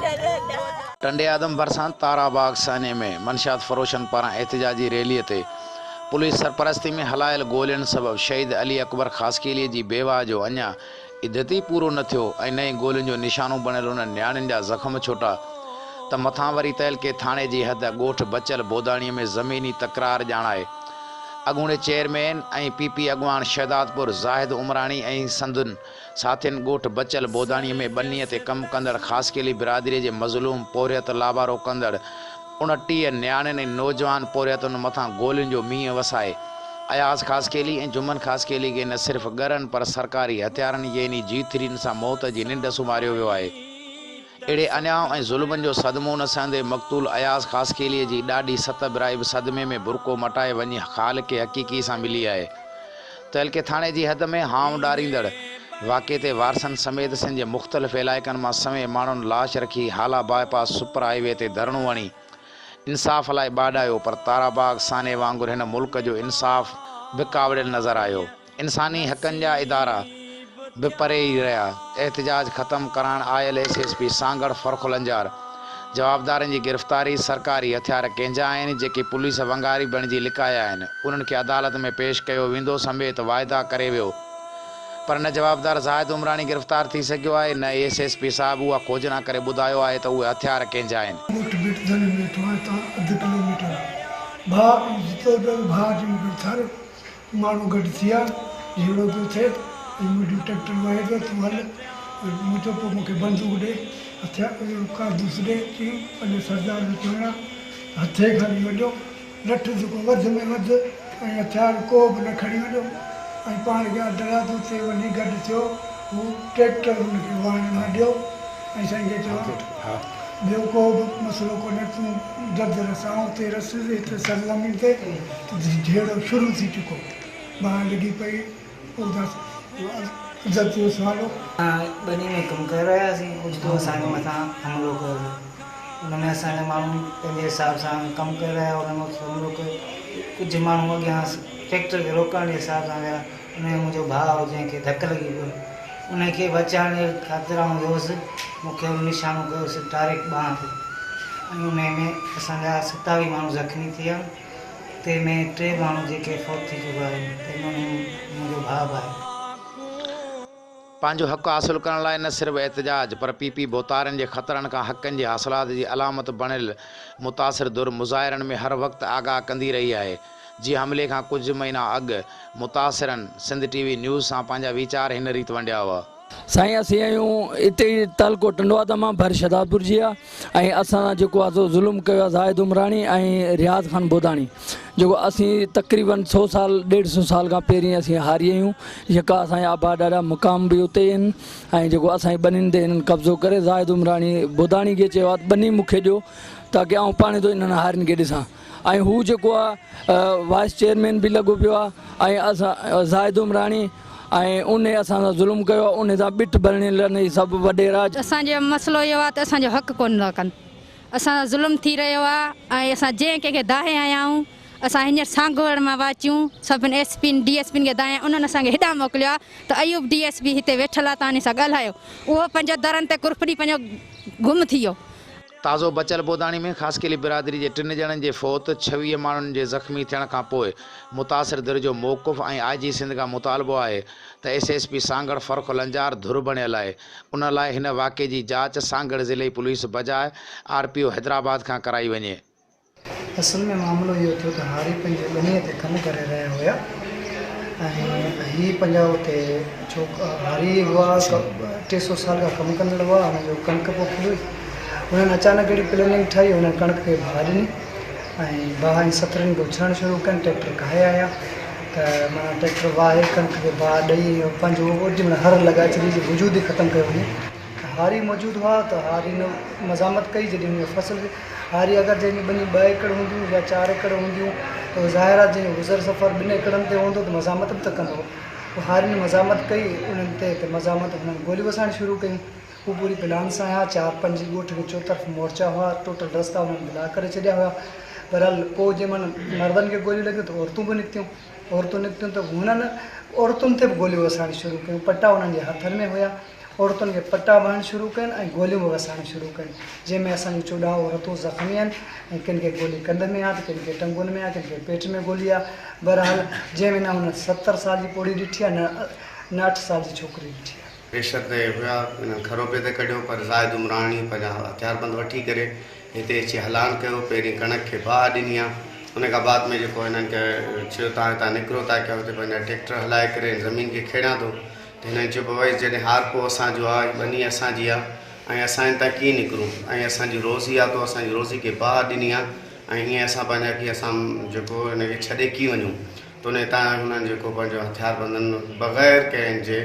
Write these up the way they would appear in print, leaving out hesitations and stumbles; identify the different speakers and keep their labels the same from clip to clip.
Speaker 1: टंडे आदम बरसात ताराबाग साने में मनशात फरोशन पारा एहतजाजी रैली ते पुलिस सरपरस्ती में हलायल गोलियन सबब शहीद अली अकबर खासकेली जी बेवा जो अञा इद्दती पूरो न थियो ऐं नई गोलियुनि जो निशानो बणियल उन न्याणियुनि जा ज़ख़्म छोटा त मथां वरी तहल के थाणे जी हद ॻोठ बचल बोदाणीअ में ज़मीनी तकरार ॼाणाए अॻूणे चेयरमैन ऐं पीपी अॻवान शहदादपुर ज़ाहिद उमराणी ऐं संदुनि साथियुनि ॻोठ बचल बोदाणीअ में ॿनीअ ते कमु कंदड़ ख़ासकेली बिरादरीअ जे मज़लूम पोरियत लाबारो कंदड़ 29 न्याणियुनि ऐं नौजवान पोरियतुनि मथां गोलियुनि जो मींहुं वसाए अयाज़ ख़ासकेली ऐं जुमन ख़ासकेली खे न सिर्फ़ु गरनि पर सरकारी हथियारनि यानी G3 सां मौत जी निंड सुम्हारियो वियो आहे। अहिड़े अन्याय ऐं ज़ुल्मनि जो सदमो न सहंदे मक़तूल अयाज़ ख़ासकेलीअ जी ॾाढी सत बिराई बि सदमे में बुरको मटाए वञी ख़ाल खे हक़ीक़ी सां मिली आहे। तहलके थाणे जी हद में हाव ॾारींदड़ वाक़े ते वारसनि समेत सिंध जे मुख़्तलिफ़ इलाइक़नि मां सवें माण्हुनि लाश रखी हाला बाईपास सुपर हाईवे ते धरणो वणी इंसाफ़ लाइ ॿाॾायो पर ताराबाग साने वांगुरु हिन मुल्क जो इंसाफ़ बि कावड़ियल नज़र आयो। इंसानी हक़नि जा इदारा बि परे ई रहिया। एहतजाज ख़त्म कराइण आयल SSP सांगड़ फ़र्ख़ुल अंजार जवाबदारनि जी गिरफ़्तारी सरकारी हथियार कंहिंजा आहिनि जेके पुलिस वंगारी बणिजी लिकाया आहिनि उन्हनि खे अदालत में पेश कयो वेंदो समेत वाइदा करे वियो पर न जवाबदार ज़ाहिद उमराणी गिरफ़्तार थी सघियो आहे न SSP साहिबु उहा खोजना करे ॿुधायो आहे त उहे हथियार कंहिंजा आहिनि।
Speaker 2: माण्हू गॾु थिया झगड़ो पियो थिए मुंहिंजो ट्रैक्टर वहे पियो तूं हल मुंहिंजो पोइ मूंखे बंदूक ॾे हथियार कारतूस ॾे की पंहिंजे सरदार खे चवणा हथे खणी वञो लठ जेको वधि में वधि ऐं हथियार को बि न खणी वञो ऐं पाण खे दरादू ते वञी गॾु थियो हू ट्रैक्टर हुनखे वाहण न ॾियो ऐं साईं खे चयो ॿियो को बि मसइलो कोन्हे तूं ददर सां उते रस्ते ते हिते सरज़मीन ते जहिड़ो शुरू थी चुको बाहि लॻी पई इज़त जो सवालो
Speaker 3: बनी में कमु करे रहियासीं कुझु तो असांजे मथां हमिलो कयो हुन में असांजा माण्हू पंहिंजे हिसाब सां कमु करे रहिया हुन में हमिलो कयो कुझु माण्हू अॻियां ट्रैक्टर खे रोकण जे हिसाब सां विया हुन में मुंहिंजो भाउ जंहिंखे धकु लॻी पियो उनखे बचाइण जे ख़ातिर आउं वियुसि मूंखे निशानो कयोसीं डायरेक्ट ॿांह ते ऐं उन में असांजा 27 माण्हू ज़ख़्मी थी विया तंहिंमें 3 माण्हू जेके फौत थी चुका आहिनि तंहिंमें मुंहिंजो भाउ आहे।
Speaker 1: पंहिंजो हक़ हासिल करण लाइ न सिर्फ़ु एहतजाज पर पीपी बोतारनि जे ख़तरनि खां हक़नि जे हासिलात जी अलामत बणियल मुतासिर दुर मुज़ाहिरनि में हर वक़्तु आगाह कंदी रही आहे। जी हमले खां कुझु महीना अॻु मुतासिरनि सिंध TV न्यूज़ सां पंहिंजा वीचार हिन रीति वंडिया हुआ।
Speaker 4: साईं असीं आहियूं हिते तालको टंडवा मां भर शहदादपुर जी आहे ऐं असां जेको आहे सो ज़ुल्म कयो आहे ज़ाहिद उमराणी ऐं रियाज़ ख़ान बोदाणी जेको असीं तक़रीबन 100 साल 150 साल खां पहिरीं असीं हारी आहियूं जेका असांजा आबा ॾाढा मुक़ाम बि उते आहिनि ऐं जेको असांजी ॿनियुनि ते हिननि कब्ज़ो करे ज़ाहिद उमराणी बोदाणी खे चयो आहे ॿनी मूंखे ॾियो ताकी आउं पाणे थो इन्हनि हारियुनि खे ॾिसां ऐं हू जेको आहे वाइस चेयरमैन बि लॻो पियो आहे ऐं असां ज़ाहिद उमराणी ऐं उन असां सां ज़ुल्म कयो आहे उन सां ॿिट भरणियल सभु वॾेरा
Speaker 5: असांजो मसइलो इहो आहे त असांजो हक़ कोन था कनि असां ज़ुल्म थी रहियो आहे ऐं असां जंहिं कंहिंखे दाहे आया आहियूं असां हींअर सांगोड़ मां वाचियूं सभिनी SP DSP खे दाहे उन्हनि असांखे हेॾां मोकिलियो आहे त अयूब DSP हिते वेठल आहे तव्हां हुन सां ॻाल्हायो उहो पंहिंजो दरनि ते कुरफड़ी पंहिंजो गुम थी वियो।
Speaker 1: ताज़ो बचल बोदाणी में ख़ासकेली बिरादरी जे 3 ॼणनि जे फौत 26 माण्हुनि जे ज़ख़्मी थियण खां पोइ मुतासिर दिर जो मौक़ुफ़ ऐं IG सिंध खां मुतालबो आहे त SSP सांगड़ फ़र्ख़ुल अंजार धुर बणियल आहे उन लाइ हिन वाक़े जी जांच सांगड़ ज़िले पुलिस बजाए RPO हैदराबाद खां कराई वञे।
Speaker 3: असल में मामिलो इहो थियो त हारी पंहिंजे ॿनीअ ते कमु करे रहिया हुया ऐं हीअ पंहिंजा हुते हारी हुआ 300 साल खां कमु कंदड़ हुआ हुनजो कणिक पोखी हुई उन्हनि अचानक अहिड़ी प्लेनिंग ठाही हुन कणिक खे बाहि ॾिनी ऐं बाहि 17 खे उछलणु शुरू कनि ट्रैक्टर काहे आया त माना ट्रैक्टर वाहे कणिक खे बाहि ॾेई पंहिंजो ओॾी महिल हर लॻाए छॾी वजूद ई ख़तमु कयो वञे हारी मौजूदु हुआ त हारी न मज़ामत कई जॾहिं हुन फसल हारी अगरि जंहिंजी ॿनी 2 एकड़ हूंदियूं या 4 एकड़ हूंदियूं त ज़ाहिर आहे जंहिंजो गुज़र सफ़र 2 एकड़नि ते हूंदो त मज़ामत बि त कंदो पोइ हारी ने मज़ामत कई उन्हनि ते त मज़ामत हुननि गोली वसाइण शुरू कयूं वो पूरी प्लान सां आया 4-5 ॻोठ खे चौतरफ़ मोर्चा हुआ टोटल रस्ता हुननि ब्लॉक करे छॾिया हुआ बहरहाल पोइ जंहिं महिल मर्दनि खे गोलियूं लॻियूं त औरतूं बि निकितियूं त हुननि औरतुनि ते बि गोलियूं वसाइण शुरू कयूं पटा हुननि जे हथनि में हुया औरतुनि खे पटा बांधण शुरू कनि ऐं गोलियूं बि वसाइण शुरू कनि, जंहिंमें असांजूं 14 औरतूं ज़ख़्मी आहिनि ऐं किन खे गोली कंध में आहे, किन खे टंगुनि में आहे, किन खे पेट में गोली आहे। बहरहाल जंहिंमें न हुन 70 साल जी पोड़ी ॾिठी आहे, न 8 साल जी छोकिरी ॾिठी आहे।
Speaker 6: प्रेशर ते हुया, हिननि खरोबे ते कढियो, पर ज़ाहिद उमराणी पंहिंजा हथियारबंद वठी करे हिते अची हलान कयो। पहिरीं कणक खे बाहि ॾिनी आहे, उन खां बाद में जेको हिननि खे चयो तव्हां हितां निकिरो था, कयो हुते पंहिंजा ट्रैक्टर हलाए करे ज़मीन खे खेड़ियां थो। त हिननि चयो भई जॾहिं हार पोइ असांजो आहे, बनी असांजी आहे ऐं असां हितां कीअं निकिरूं, ऐं असांजी रोज़ी आहे, तो असांजी रोज़ी खे बाहि ॾिनी आहे ऐं ईअं असां पंहिंजा की असां जेको हिनखे छॾे कीअं वञूं। त उन हितां हुननि जेको पंहिंजो हथियारबंदनि बग़ैर कंहिंजे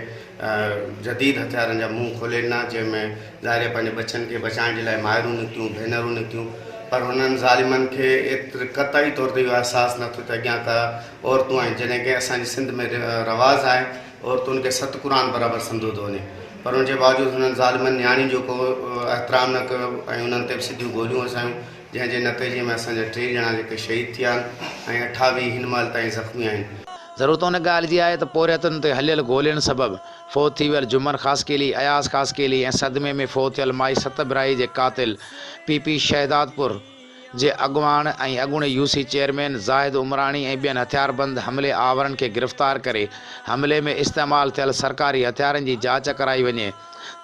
Speaker 6: जदीद हथियारनि जा मुंहुं खोले ॾिना, जंहिंमें ज़ाहिर पंहिंजे बचनि खे बचाइण जे लाइ माइरूं निकितियूं, भेनरूं निकितियूं। पर हुननि ज़ालिमनि खे एतिरे क़तई तौर ते इहो अहसासु न थियो त अॻियां का औरतूं आहिनि, जॾहिं की असांजी सिंध में रवाज़ु आहे औरतुनि खे सत क़ुर बराबरि सम्झो थो वञे, पर हुनजे बावजूदि हुननि ज़ालिमनि न्याणी जो को एतिराम न कयो ऐं उन्हनि ते बि सिधियूं गोलियूं वसायूं, जंहिंजे नतीजे में असांजा 3 ॼणा जेके शहीद थिया आहिनि ऐं 28 हिन महिल ताईं ज़ख़्मी आहिनि।
Speaker 1: ज़रूरत उन ॻाल्हि जी आहे त पोरियतुनि ते हलियल गोलियुनि सबबि फ़ौत थी वियल जुमर ख़ासकेली, अयाज़ ख़ासकेली ऐं सदमे में फ़ौत थियल माई सतबराई जे क़ातिल PP शहदादपुर जे अॻुवाण ऐं अॻूणे UC चेयरमैन ज़ाहिद उमराणी ऐं ॿियनि हथियारबंद हमले आवरनि खे गिरफ़्तार करे हमले में इस्तेमालु थियल सरकारी हथियारनि जी जांच कराई वञे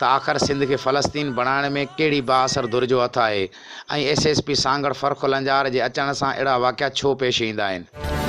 Speaker 1: त आख़िर सिंध खे फ़लस्तीन बणाइण में कहिड़ी बाअसर धुर जो हथु आहे ऐं SSP सांगड़ फ़र्ख़ु लंजार जे अचण सां अहिड़ा वाक़िया छो पेश ईंदा आहिनि।